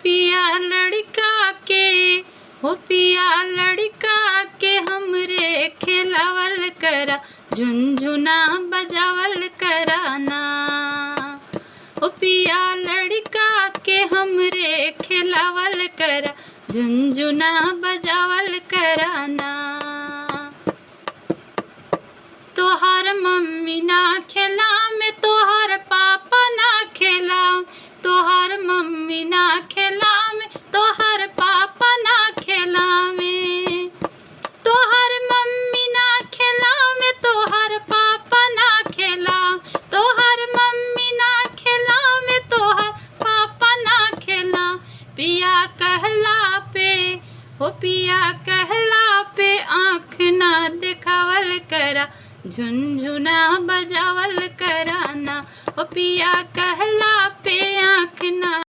पिया लड़का के, हो पिया लड़का के हमरे खेलावल करा, झुनझुना बजावल कराना। हो पिया लड़का के हमरे खेलावल करा, झुनझुना बजावल कराना। तोहार मम्मी ना खेला में, तोहार पापा ना खेला, तोहार मम्मी ना खेला में, तोहार पापा ना खेला में, तोहार मम्मी ना खेला में, तोहार पापा ना खेला, तोहार मम्मी ना खेला में, तोहार पापा ना खेला। पिया कहला पे, हो पिया कहला पे आँख ना देखावल करा, झुनझुना बजावल कराना। ओ पिया कहला पे आँख ना